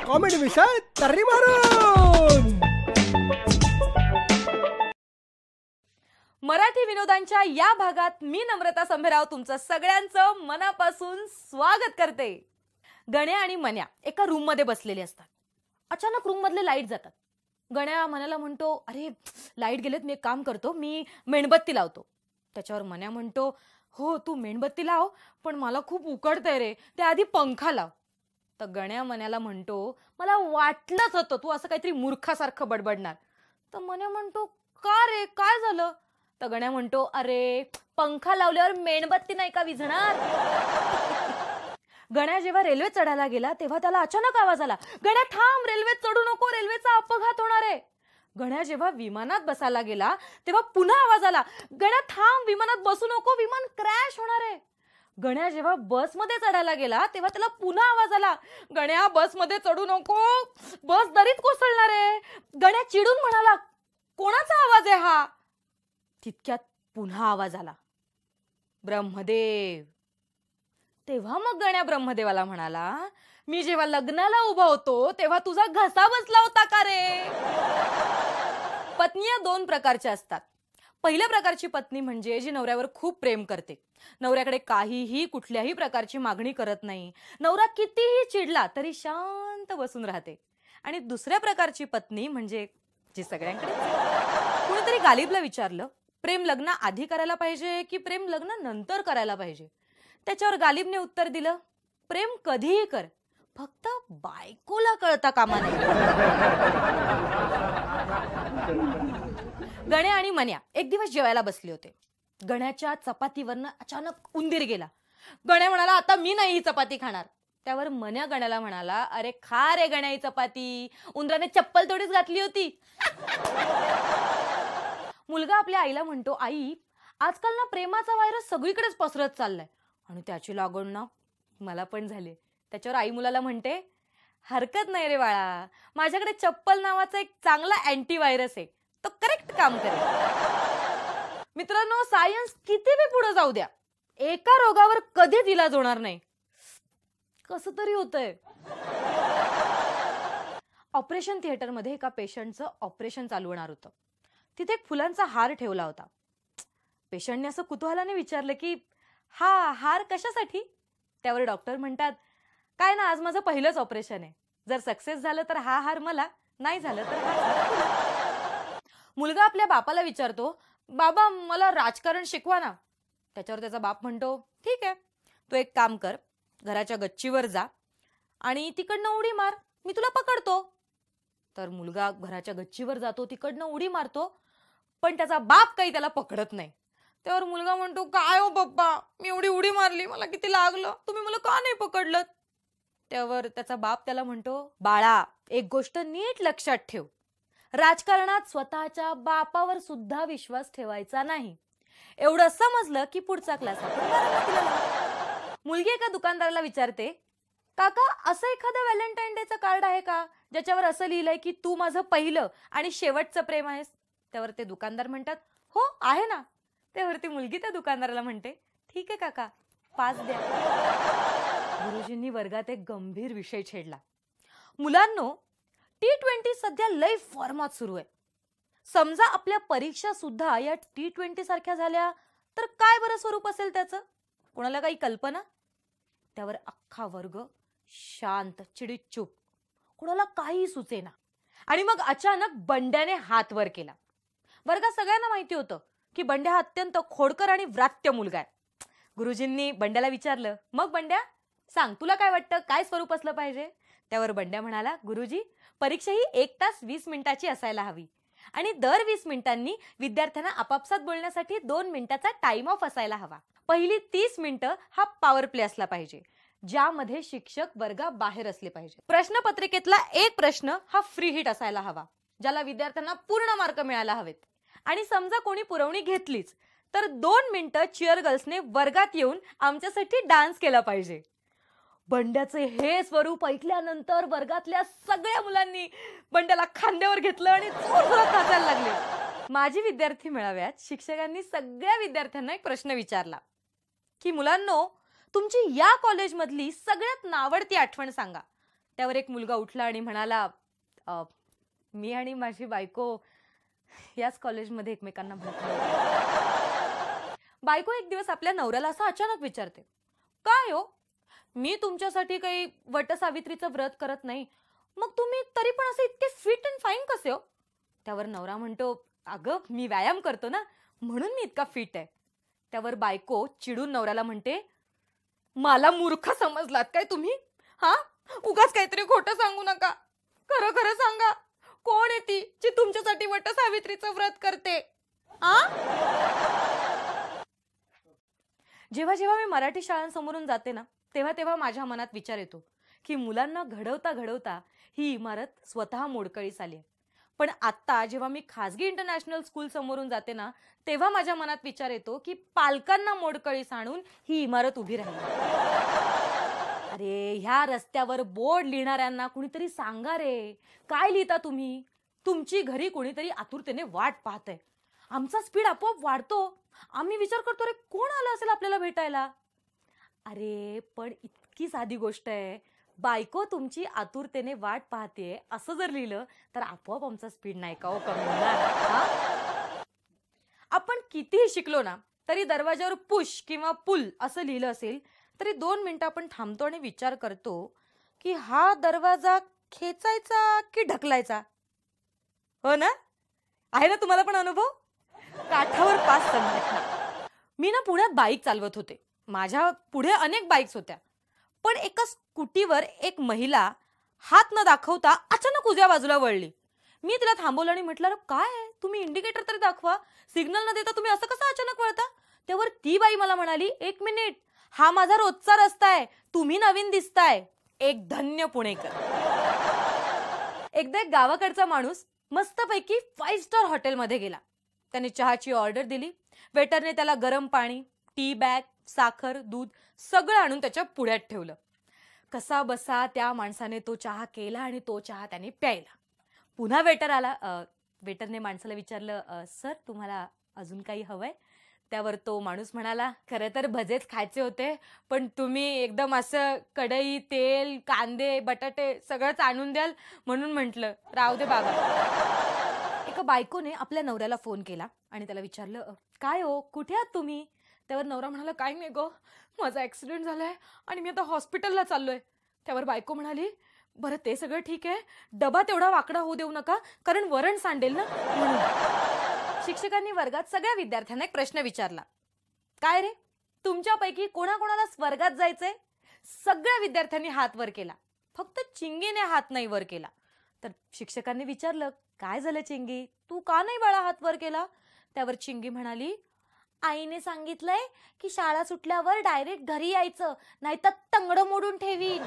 Comedy विषय तर्री मारून. मराठी विनोदांच्या या भागात मी नम्रता संभेराव तुमचं सगळ्यांचं मनापासून स्वागत करते. गण्या आणि मन्या एका रूम मध्ये बसलेले असतात. अचानक रूम मधले लाईट जातात. गण्या मन्याला म्हणतो, अरे लाईट गेलेत, मी एक काम करतो, मी मेणबत्ती लावतो. त्याच्यावर मन्या म्हणतो, हो तू मेणबत्ती लाव, पण मला खूप उकडतंय रे, त्याआधी पंखा लाव. तर गण्या मन्याला म्हणतो, मला वाटलंच होतं तू असं काहीतरी मूर्खासारखं बडबडणार. तर मन्या म्हणतो, का रे काय झालं? तर गण्या म्हणतो, अरे पंखा लावल्यावर मेणबत्ती नाही का विझणार? गण्या जेव्हा रेल्वे चढायला गेला तेव्हा त्याला अचानक आवाज आला, गण्या थांब, रेल्वेत चढू नको, रेल्वेचा अपघात होणार आहे. गण्या जेव्हा विमानात बसायला गेला तेव्हा पुन्हा आवाज आला, गण्या थांब, विमानात बसू नको, विमान क्रॅश होणार आहे. गण्या जेव्हा बसमध्ये चढायला गेला तेव्हा त्याला पुन्हा आवाज आला, गण्या बसमध्ये चढू नको, बस दरीत कोसळणार आहे. गण्या चिडून म्हणाला, कोणाचा आवाज आहे हा? तितक्यात पुन्हा आवाज आला, ब्रह्मदेव. तेव्हा मग गण्या ब्रह्मदेवाला म्हणाला, मी जेव्हा लग्नाला उभा होतो तेव्हा तुझा घसा बसला होता का रे? पत्निया दोन प्रकारच्या असतात. पहिल्या प्रकारची पत्नी म्हणजे जी नवऱ्यावर खूप प्रेम करते, नवऱ्याकडे काहीही कुठल्याही प्रकारची मागणी करत नाही, नवरा कितीही चिडला तरी शांत बसून राहते. आणि दुसऱ्या प्रकारची पत्नी म्हणजे जी सगळ्यांकडे. कुणीतरी गालिबला विचारलं, प्रेम लग्न आधी करायला पाहिजे की प्रेम लग्न नंतर करायला पाहिजे? त्याच्यावर गालिबने उत्तर दिलं, प्रेम कधीही कर, फक्त बायकोला कळता कामा नये. गण्या आणि मन्या एक दिवस जेवायला बसले होते. गण्याच्या चपातीवरनं अचानक उंदीर गेला. गण्या म्हणाला, आता मी नाही ही चपाती खाणार. त्यावर मन्या गण्याला म्हणाला, अरे खा रे गण्या ही चपाती, उंदराने चप्पल थोडीच घातली होती. मुलगा आपल्या आईला म्हणतो, आई आजकाल ना प्रेमाचा व्हायरस सगळीकडेच पसरत चाललाय आणि त्याची लागण ना मला पण झाली. त्याच्यावर आई मुलाला म्हणते, हरकत नाही रे बाळा, माझ्याकडे चप्पल नावाचा एक चांगला अँटीव्हायरस आहे, तो करेक्ट काम करेल. मित्रांनो, सायन्स किती बी पुढे जाऊ द्या, एका रोगावर कधीच इलाज होणार नाही. कसं तरी होतंय. ऑपरेशन थिएटर मध्ये एका पेशंटचं ऑपरेशन चालू होणार होतं. तिथे एक फुलांचा हार ठेवला होता. पेशंटने असं कुतूहलाने विचारलं की हा हार कशासाठी? त्यावर डॉक्टर म्हणतात, काय ना, आज माझं पहिलंच ऑपरेशन आहे, जर सक्सेस झालं तर हा हार मला, नाही झालं तर हा हार तुला. मुलगा आपल्या बापाला विचारतो, बाबा मला राजकारण शिकवा ना. त्याच्यावर त्याचा बाप म्हणतो, ठीक आहे, तू एक काम कर, घराच्या गच्चीवर जा आणि तिकडनं उडी मार, मी तुला पकडतो. तर मुलगा घराच्या गच्चीवर जातो, तिकडनं उडी मारतो, पण त्याचा बाप काही त्याला पकडत नाही. त्यावर मुलगा म्हणतो, काय हो पप्पा, मी एवढी उडी मारली, मला किती लागलं, तुम्ही मला का नाही पकडलं? त्यावर त्याचा बाप त्याला म्हणतो, बाळा एक गोष्ट नीट लक्षात ठेव, राजकारणात स्वतःच्या बापावर सुद्धा विश्वास ठेवायचा नाही. एवढं समजलं की पुढचा क्लास आपण. मुलगी एका दुकानदाराला विचारते, काका असं एखादं व्हॅलेंटाईन डेचं कार्ड आहे का ज्याच्यावर असं लिहिलंय की तू माझं पहिलं आणि शेवटचं प्रेम आहेस? त्यावर ते दुकानदार म्हणतात, हो आहे ना. त्यावरती मुलगी त्या दुकानदाराला म्हणते, ठीक आहे काका, 5 द्या. गुरुजींनी वर्गात एक गंभीर विषय छेडला. मुलांनो, T20 सध्या लय फॉर्मात सुरू आहे. समजा आपल्या परीक्षा सुद्धा या T20 सारख्या झाल्या तर काय बरं स्वरूप असेल त्याचं? कोणाला काही कल्पना? त्यावर अख्खा वर्ग शांत, चिडीत चूप, कोणाला काही सुचेना. आणि मग अचानक बंड्याने हात वर केला. वर्गात सगळ्यांना माहिती होतं की बंड्या हा अत्यंत खोडकर आणि व्रात्य मुलगा आहे. गुरुजींनी बंड्याला विचारलं, मग बंड्या सांग, तुला काय वाटतं, काय स्वरूप असलं पाहिजे? त्यावर बंड्या म्हणाला, गुरुजी परीक्षा ही 1 तास 20 मिनिटाची असायला हवी आणि दर 20 मिनिटांनी विद्यार्थ्यांना आपापसात बोलण्यासाठी 2 मिनिटाचा टाइम ऑफ असायला हवा. पहिली 30 मिनिटं हा पॉवर प्ले असला पाहिजे, ज्यामध्ये शिक्षक वर्गाबाहेर असले पाहिजे. प्रश्नपत्रिकेतला एक प्रश्न हा फ्री हिट असायला हवा, ज्याला विद्यार्थ्यांना पूर्ण मार्क मिळायला हवेत. आणि समजा कोणी पुरवणी घेतलीच तर 2 मिनिटं चिअर गर्ल्सने वर्गात येऊन आमच्यासाठी डान्स केला पाहिजे. बंड्याचे हे स्वरूप ऐकल्यानंतर वर्गातल्या सगळ्या मुलांनी बंड्याला खांद्यावर घेतलं आणि जोरजोरात नाचायला लागले. माझी विद्यार्थी मेळाव्यात शिक्षकांनी सगळ्या विद्यार्थ्यांना एक प्रश्न विचारला की मुलांनो, तुमची या कॉलेजमधली सगळ्यात नावडती आठवण सांगा. त्यावर एक मुलगा उठला आणि म्हणाला, मी आणि माझी बायको याच कॉलेजमध्ये एकमेकांना भेटलो. बायको एक दिवस आपल्या नवऱ्याला असं अचानक विचारते, काय हो, मी तुमच्यासाठी काही वटसावित्रीचं व्रत करत नाही, मग तुम्ही तरी पण असे इतके फिट अँड फाईन कसे हो? त्यावर नवरा म्हणतो, अगं मी व्यायाम करतो ना, म्हणून मी इतका फिट आहे. त्यावर बायको चिडून नवऱ्याला म्हणते, मला मूर्ख समजलात काय तुम्ही? हा, उगाच काहीतरी खोटं सांगू नका, खरं खरं सांगा, कोण आहे ती जी तुमच्यासाठी वटसावित्रीचं व्रत करते? जेव्हा जेव्हा मी मराठी शाळांसमोरून जाते ना, तेव्हा तेव्हा माझ्या मनात विचार येतो की मुलांना घडवता घडवता ही इमारत स्वतः मोडकळीस आली आहे. पण आता जेव्हा मी खासगी इंटरनॅशनल स्कूल समोरून जाते ना, तेव्हा माझ्या मनात विचार येतो की पालकांना मोडकळीस आणून ही इमारत उभी राहिली. अरे, ह्या रस्त्यावर बोर्ड लिहिणाऱ्यांना कुणीतरी सांगा रे, काय लिहिता तुम्ही? तुमची घरी कुणीतरी आतुरतेने वाट पाहतंय. आमचा स्पीड आपोआप वाढतो. आम्ही विचार करतो, रे कोण आलं असेल आपल्याला भेटायला? अरे पण इतकी साधी गोष्ट आहे, बायको तुमची आतुरतेने वाट पाहते असं जर लिहिलं तर आपोआप आमचा स्पीड नाही का हो कमी होणार? आपण कितीही शिकलो ना तरी दरवाजावर पुश किंवा पुल असं लिहिलं असेल तरी 2 मिनिटं आपण थांबतो आणि विचार करतो की हा दरवाजा खेचायचा की ढकलायचा. हो ना? आहे ना तुम्हाला पण अनुभव? काठावर 5 संघटना. मी ना पुण्यात बाईक चालवत होते. माझ्या पुढे अनेक बाईक्स होत्या, पण एका स्कूटीवर एक महिला हात न दाखवता अचानक उजव्या बाजूला वळली. मी तिला थांबवलं आणि म्हटलं, काय तुम्ही इंडिकेटर तरी दाखवा, सिग्नल न देता तुम्ही असं कसं अचानक वळता? त्यावर ती बाई मला म्हणाली, 1 मिनिट, हा माझा रोजचा रस्ता आहे, तुम्ही नवीन दिसताय. एक धन्य पुणेकर. एकदा एक गावाकडचा माणूस मस्तपैकी 5 स्टार हॉटेलमध्ये गेला. त्याने चहाची ऑर्डर दिली. वेटरने त्याला गरम पाणी, टी बॅग, साखर, दूध सगळं आणून त्याच्या पुढ्यात ठेवलं. कसा बसा त्या माणसाने तो चहा केला आणि तो चहा त्याने प्यायला. पुन्हा वेटर आला. वेटरने माणसाला विचारलं, सर तुम्हाला अजून काही हवंय? त्यावर तो माणूस म्हणाला, खरं तर भजेच खायचे होते, पण तुम्ही एकदम असं कढई, तेल, कांदे, बटाटे सगळंच आणून द्याल म्हणून म्हटलं राहू दे बाबा. एका बायकोने आपल्या नवऱ्याला फोन केला आणि त्याला विचारलं, काय हो, कुठे आहात तुम्ही? त्यावर नवरा म्हणाला, काही नाही गो, माझा ऍक्सिडेंट झालाय आणि मी आता हॉस्पिटलला चाललोय. त्यावर बायको म्हणाली, बरं ते सगळं ठीक आहे, डबा तेवढा वाकडा होऊ देऊ नका, कारण वरण सांडेल ना म्हणून. शिक्षकांनी वर्गात सगळ्या विद्यार्थ्यांना एक प्रश्न विचारला, काय रे, तुमच्यापैकी कोणाकोणाला स्वर्गात जायचंय? सगळ्या विद्यार्थ्यांनी हात वर केला, फक्त चिंगीने हात नाही वर केला. तर शिक्षकांनी विचारलं, काय झालं चिंगी, तू का नाही बाळा हात वर केला? त्यावर चिंगी म्हणाली, आईने सांगितलंय की शाळा सुटल्यावर डायरेक्ट घरी यायचं, नाहीतर तंगड मोडून ठेवीन.